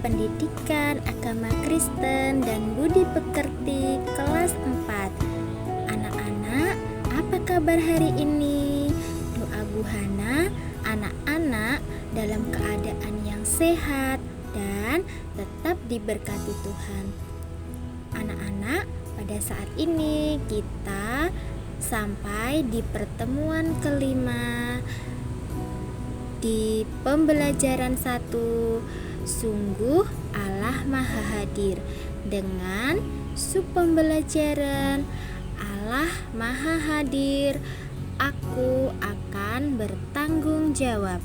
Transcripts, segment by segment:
Pendidikan Agama Kristen dan Budi Pekerti kelas 4. Anak-anak, apa kabar hari ini? Doa Bu Hana, anak-anak dalam keadaan yang sehat dan tetap diberkati Tuhan. Anak-anak, pada saat ini kita sampai di pertemuan kelima di pembelajaran 1. Sungguh Allah Maha Hadir, dengan sub pembelajaran Allah Maha Hadir, aku akan bertanggung jawab.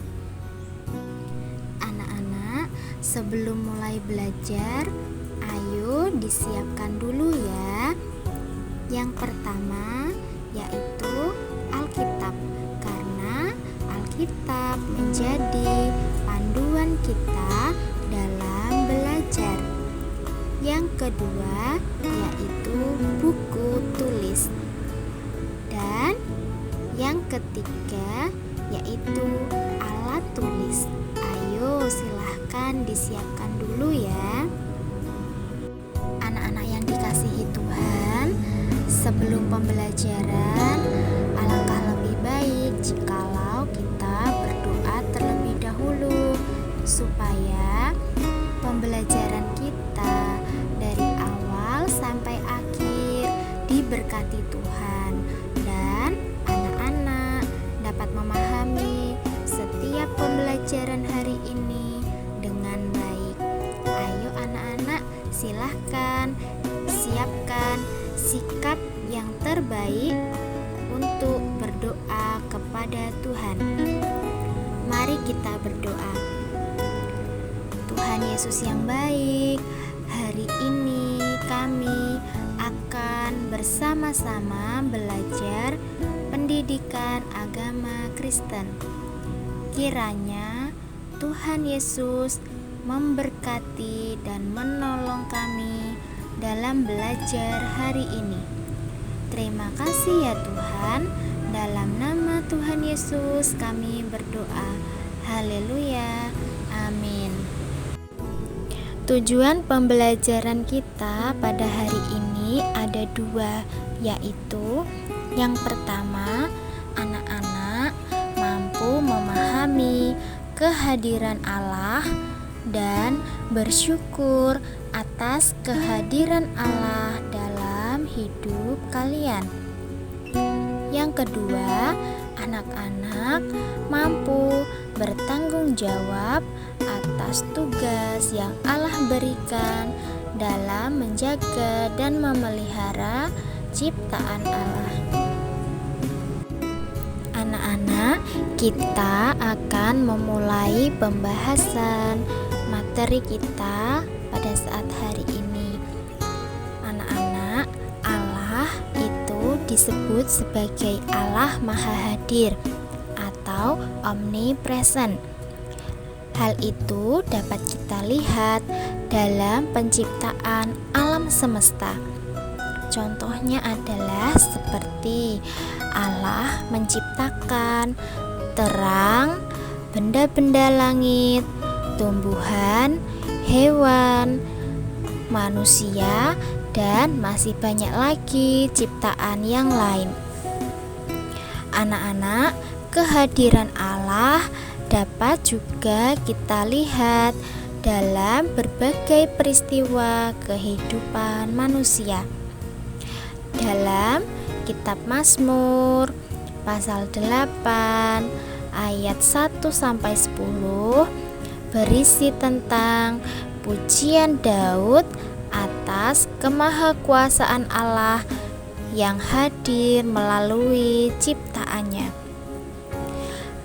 Anak-anak, sebelum mulai belajar, ayo disiapkan dulu ya. Yang pertama yaitu Alkitab, karena Alkitab menjadi panduan kita dalam belajar. Yang kedua yaitu buku tulis. Dan yang ketiga yaitu alat tulis. Ayo silahkan disiapkan dulu ya. Anak-anak yang dikasihi Tuhan, sebelum pembelajaran, alangkah lebih baik jikalau kita berdoa terlebih dahulu, supaya pembelajaran kita dari awal sampai akhir diberkati Tuhan, dan anak-anak dapat memahami setiap pembelajaran hari ini dengan baik. Ayo anak-anak, silahkan siapkan sikap yang terbaik untuk berdoa kepada Tuhan. Mari kita berdoa. Tuhan Yesus yang baik, hari ini kami akan bersama-sama belajar pendidikan agama Kristen. Kiranya Tuhan Yesus memberkati dan menolong kami dalam belajar hari ini. Terima kasih ya Tuhan. Dalam nama Tuhan Yesus kami berdoa. Haleluya. Amin. Tujuan pembelajaran kita pada hari ini ada 2, yaitu yang pertama, anak-anak mampu memahami kehadiran Allah dan bersyukur atas kehadiran Allah dalam hidup kalian. Yang kedua, anak-anak mampu bertanggung jawab atas tugas yang Allah berikan dalam menjaga dan memelihara ciptaan Allah. Anak-anak, kita akan memulai pembahasan materi kita pada saat hari ini. Anak-anak, Allah itu disebut sebagai Allah Maha Hadir atau omnipresent. Hal itu dapat kita lihat dalam penciptaan alam semesta. Contohnya adalah seperti Allah menciptakan terang, benda-benda langit, tumbuhan, hewan, manusia, dan masih banyak lagi ciptaan yang lain. Anak-anak, kehadiran Allah dapat juga kita lihat dalam berbagai peristiwa kehidupan manusia. Dalam kitab Mazmur pasal 8 ayat 1-10 berisi tentang pujian Daud atas kemahakuasaan Allah yang hadir melalui ciptaannya.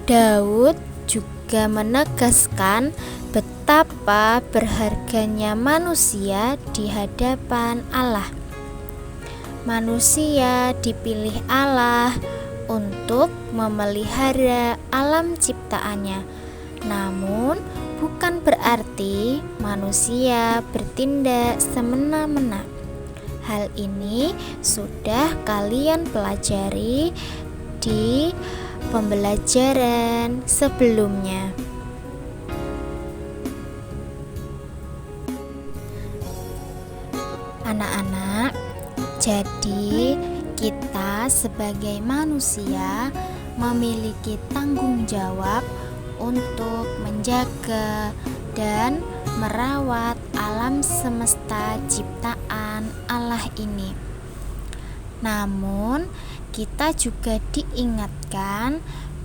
Daud juga menegaskan betapa berharganya manusia di hadapan Allah. Manusia dipilih Allah untuk memelihara alam ciptaannya. Namun bukan berarti manusia bertindak semena-mena. Hal ini sudah kalian pelajari di pembelajaran sebelumnya. Anak-anak, jadi kita sebagai manusia memiliki tanggung jawab untuk menjaga dan merawat alam semesta ciptaan Allah ini. Namun, kita juga diingatkan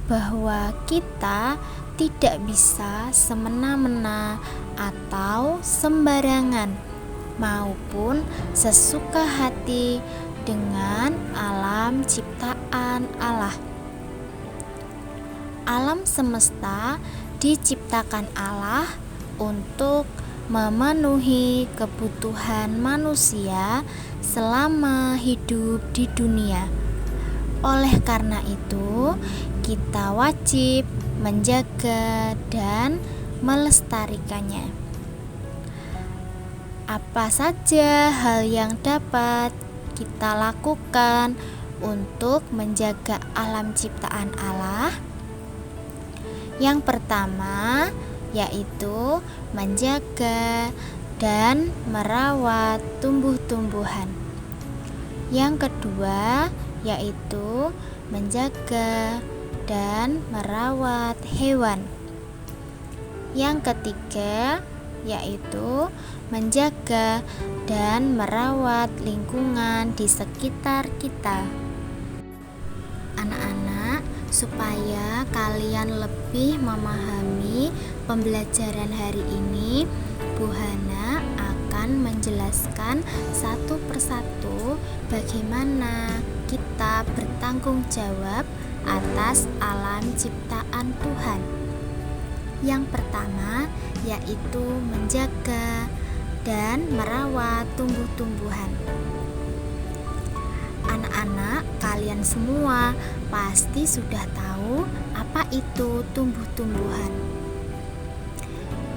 bahwa kita tidak bisa semena-mena atau sembarangan maupun sesuka hati dengan alam ciptaan Allah. Alam semesta diciptakan Allah untuk memenuhi kebutuhan manusia selama hidup di dunia. Oleh karena itu, kita wajib menjaga dan melestarikannya. Apa saja hal yang dapat kita lakukan untuk menjaga alam ciptaan Allah? Yang pertama yaitu menjaga dan merawat tumbuh-tumbuhan. Yang kedua yaitu menjaga dan merawat hewan. Yang ketiga yaitu menjaga dan merawat lingkungan di sekitar kita. Anak-anak, supaya kalian lebih memahami pembelajaran hari ini, Bu Hana akan menjelaskan satu persatu bagaimana kita bertanggung jawab atas alam ciptaan Tuhan. Yang pertama yaitu menjaga dan merawat tumbuh-tumbuhan. Anak-anak, kalian semua pasti sudah tahu apa itu tumbuh-tumbuhan.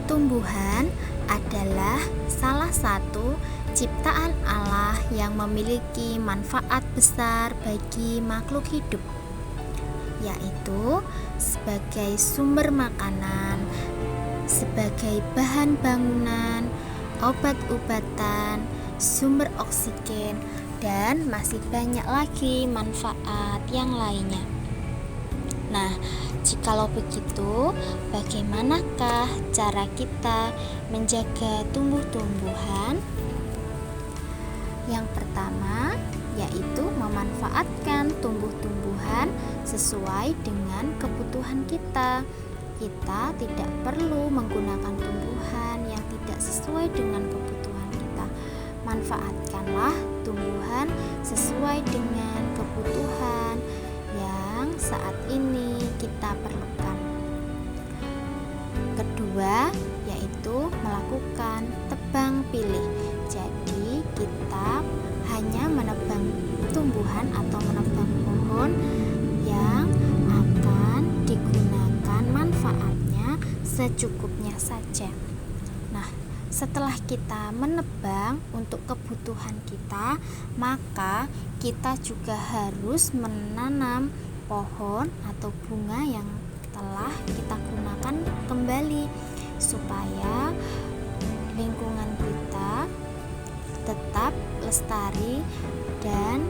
Tumbuhan adalah salah satu ciptaan Allah yang memiliki manfaat besar bagi makhluk hidup, yaitu sebagai sumber makanan, sebagai bahan bangunan, obat-obatan, sumber oksigen, dan masih banyak lagi manfaat yang lainnya. Nah, jikalau begitu, bagaimanakah cara kita menjaga tumbuh-tumbuhan? Yang pertama yaitu memanfaatkan tumbuh-tumbuhan sesuai dengan kebutuhan kita. Kita tidak perlu menggunakan tumbuhan yang tidak sesuai dengan kebutuhan kita. Manfaatkanlah tumbuhan sesuai dengan kebutuhan yang saat ini kita perlukan. Kedua yaitu melakukan tebang pilih. Jadi kita hanya menebang tumbuhan atau menebang pohon yang akan digunakan manfaatnya secukupnya saja. Nah, setelah kita menebang untuk kebutuhan kita, maka kita juga harus menanam pohon atau bunga yang telah kita gunakan kembali supaya lingkungan kita tetap lestari dan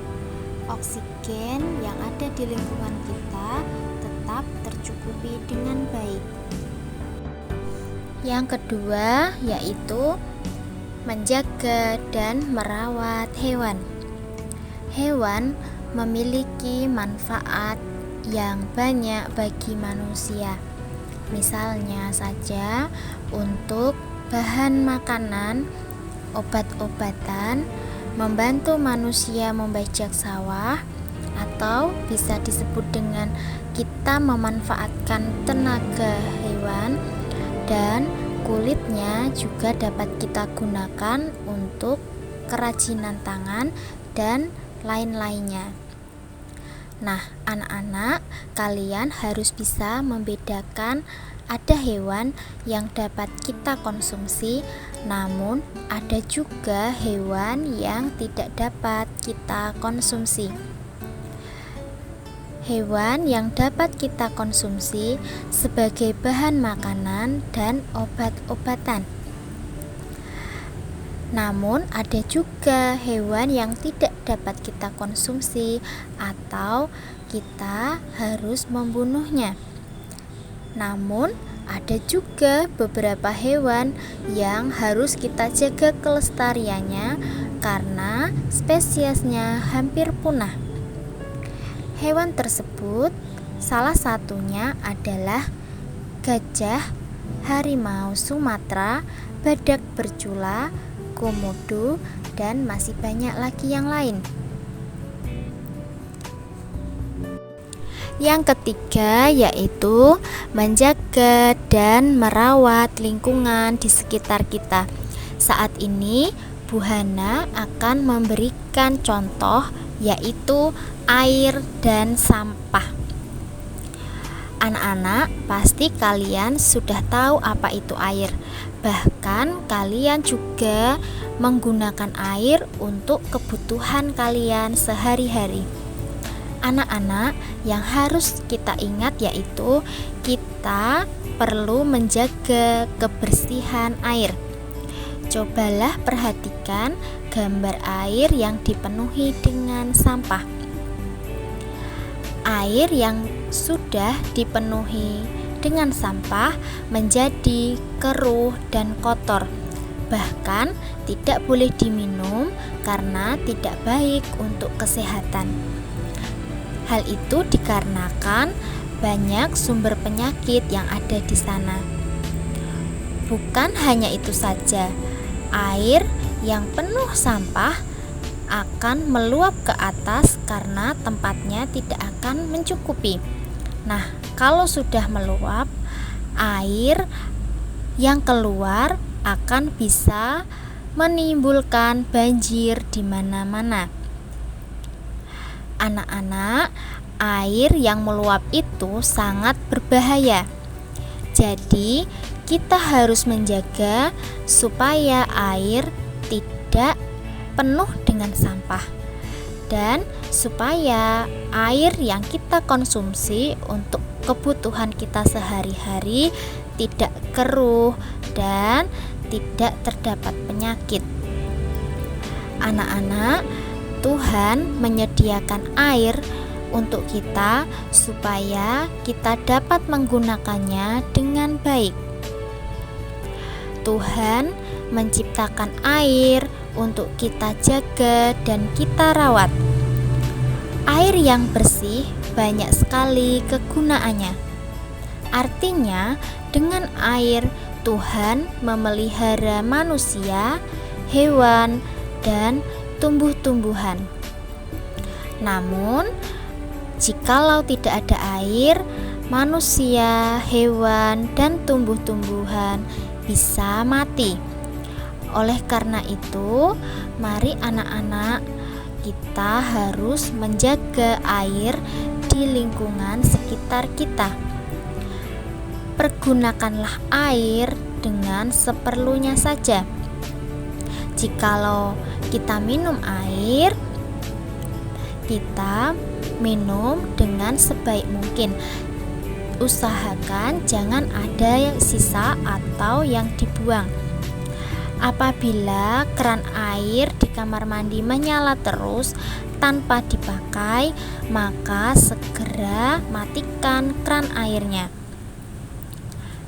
oksigen yang ada di lingkungan kita tetap tercukupi dengan baik. Yang kedua yaitu menjaga dan merawat hewan. Hewan memiliki manfaat yang banyak bagi manusia. Misalnya saja untuk bahan makanan, obat-obatan, membantu manusia membajak sawah, atau bisa disebut dengan kita memanfaatkan tenaga hewan, dan kulitnya juga dapat kita gunakan untuk kerajinan tangan dan lain-lainnya. Nah, anak-anak, kalian harus bisa membedakan ada hewan yang dapat kita konsumsi, namun ada juga hewan yang tidak dapat kita konsumsi. Hewan yang dapat kita konsumsi sebagai bahan makanan dan obat-obatan. Namun ada juga hewan yang tidak dapat kita konsumsi atau kita harus membunuhnya. Namun ada juga beberapa hewan yang harus kita jaga kelestariannya karena spesiesnya hampir punah. Hewan tersebut salah satunya adalah gajah, harimau Sumatera, badak bercula, komodo, dan masih banyak lagi yang lain. Yang ketiga yaitu menjaga dan merawat lingkungan di sekitar kita. Saat ini Bu Hana akan memberikan contoh yaitu air dan sampah. Anak-anak, pasti kalian sudah tahu apa itu air. Bahkan kalian juga menggunakan air untuk kebutuhan kalian sehari-hari. Anak-anak, yang harus kita ingat yaitu kita perlu menjaga kebersihan air. Cobalah perhatikan gambar air yang dipenuhi dengan sampah. Air yang sudah dipenuhi dengan sampah menjadi keruh dan kotor. Bahkan tidak boleh diminum karena tidak baik untuk kesehatan. Hal itu dikarenakan banyak sumber penyakit yang ada di sana. Bukan hanya itu saja, air yang penuh sampah akan meluap ke atas karena tempatnya tidak akan mencukupi. Nah, kalau sudah meluap, air yang keluar akan bisa menimbulkan banjir di mana-mana. Anak-anak, air yang meluap itu sangat berbahaya. Jadi, kita harus menjaga supaya air tidak penuh dengan sampah dan supaya air yang kita konsumsi untuk kebutuhan kita sehari-hari tidak keruh dan tidak terdapat penyakit. Anak-anak, Tuhan menyediakan air untuk kita supaya kita dapat menggunakannya dengan baik. Tuhan menciptakan air untuk kita jaga dan kita rawat. Air yang bersih banyak sekali kegunaannya. Artinya, dengan air Tuhan memelihara manusia, hewan, dan tumbuh-tumbuhan. Namun, jikalau tidak ada air, manusia, hewan, dan tumbuh-tumbuhan bisa mati. Oleh karena itu, mari anak-anak, kita harus menjaga air di lingkungan sekitar kita. Pergunakanlah air dengan seperlunya saja. Jikalau kita minum air, kita minum dengan sebaik mungkin. Usahakan jangan ada yang sisa atau yang dibuang. Apabila keran air di kamar mandi menyala terus tanpa dipakai, maka segera matikan keran airnya.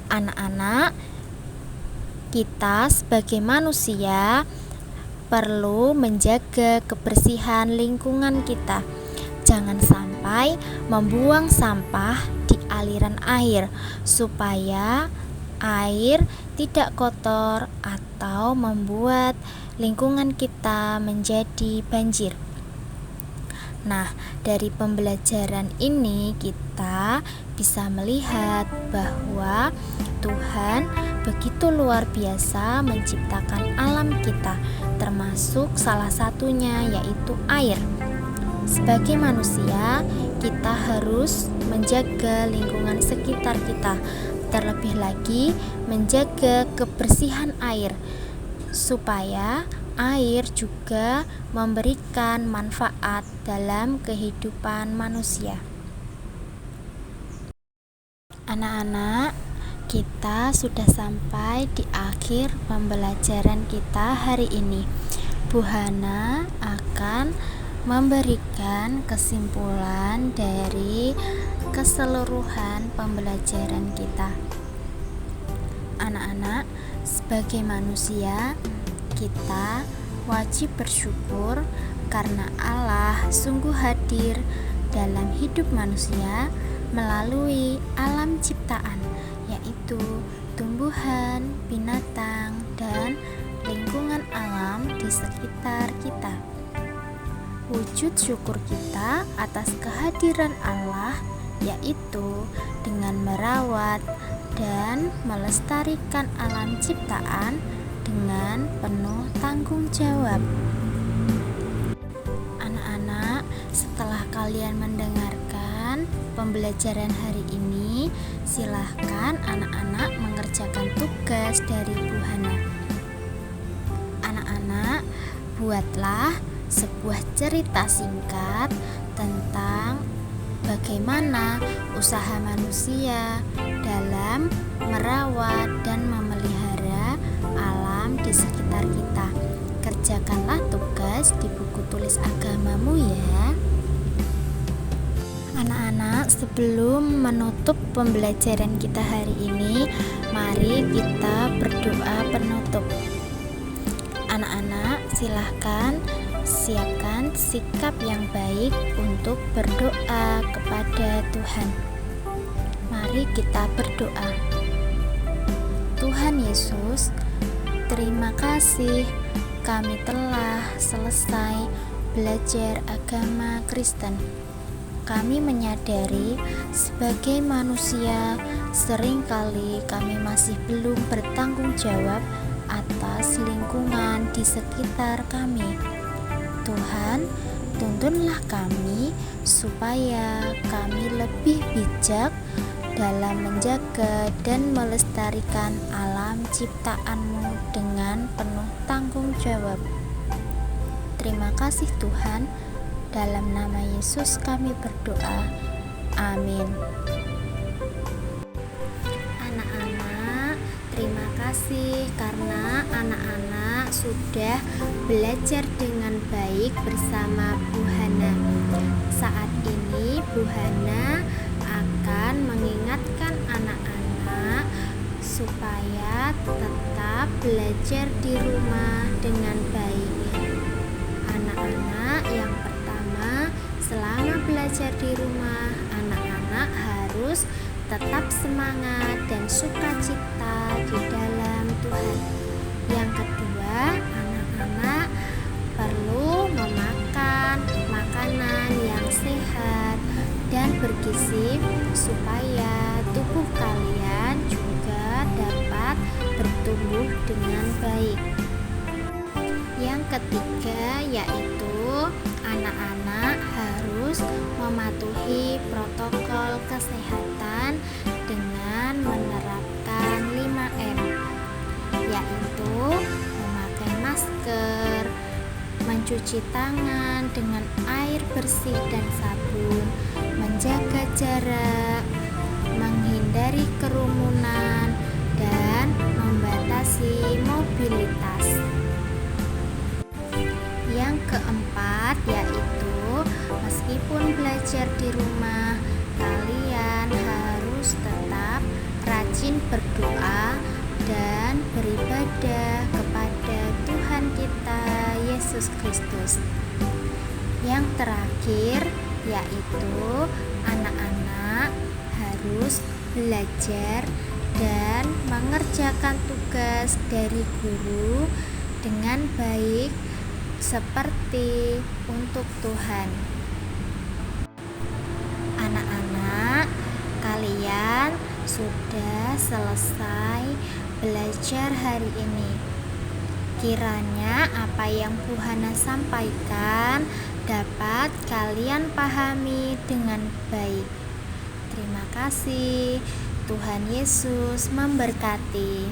Anak-anak, kita sebagai manusia perlu menjaga kebersihan lingkungan kita. Jangan sampai membuang sampah di aliran air supaya air tidak kotor atau membuat lingkungan kita menjadi banjir. Nah, dari pembelajaran ini kita bisa melihat bahwa Tuhan begitu luar biasa menciptakan alam kita, termasuk salah satunya yaitu air. Sebagai manusia, kita harus menjaga lingkungan sekitar kita, terlebih lagi menjaga kebersihan air, supaya air juga memberikan manfaat dalam kehidupan manusia. Anak-anak, Kita sudah sampai di akhir pembelajaran kita hari ini. Bu Hana akan memberikan kesimpulan dari keseluruhan pembelajaran kita. Anak-anak, sebagai manusia, kita wajib bersyukur karena Allah sungguh hadir dalam hidup manusia melalui alam ciptaan, yaitu tumbuhan, binatang, dan lingkungan alam di sekitar kita. Wujud syukur kita atas kehadiran Allah yaitu dengan merawat dan melestarikan alam ciptaan dengan penuh tanggung jawab. Anak-anak, setelah kalian mendengarkan pembelajaran hari ini, silahkan anak-anak mengerjakan tugas dari Bu Hana. Anak-anak, buatlah sebuah cerita singkat tentang bagaimana usaha manusia dalam merawat dan memelihara alam di sekitar kita. Kerjakanlah tugas di buku tulis agamamu ya. Anak-anak, sebelum menutup pembelajaran kita hari ini, mari kita berdoa penutup. Anak-anak, silahkan siapkan sikap yang baik untuk berdoa kepada Tuhan. Mari kita berdoa. Tuhan Yesus, terima kasih kami telah selesai belajar agama Kristen. Kami menyadari sebagai manusia seringkali kami masih belum bertanggung jawab atas lingkungan di sekitar kami. Tuhan, tuntunlah kami supaya kami lebih bijak dalam menjaga dan melestarikan alam ciptaan-Mu dengan penuh tanggung jawab. Terima kasih Tuhan, dalam nama Yesus kami berdoa. Amin. Anak-anak, terima kasih karena anak-anak sudah belajar dengan baik bersama Bu Hana. Saat ini Bu Hana akan mengingatkan anak-anak supaya tetap belajar di rumah dengan baik. Anak-anak, yang pertama, selama belajar di rumah, anak-anak harus tetap semangat dan sukacita di dalam Tuhan. Yang kedua, anak-anak perlu memakan makanan yang sehat dan bergizi supaya tubuh kalian juga dapat bertumbuh dengan baik. Yang ketiga yaitu anak-anak harus mematuhi protokol kesehatan dengan menerapkan 5M, yaitu memakai masker, mencuci tangan dengan air bersih dan sabun, menjaga jarak, menghindari kerumunan, dan membatasi mobilitas. Yang keempat yaitu meskipun belajar di rumah, kalian harus tetap rajin berdoa dan beribadah kepada Tuhan kita Yesus Kristus. Yang terakhir yaitu anak-anak harus belajar dan mengerjakan tugas dari guru dengan baik seperti untuk Tuhan. Anak-anak, kalian sudah selesai belajar hari ini. Kiranya apa yang Bu Hana sampaikan dapat kalian pahami dengan baik. Terima kasih. Tuhan Yesus memberkati.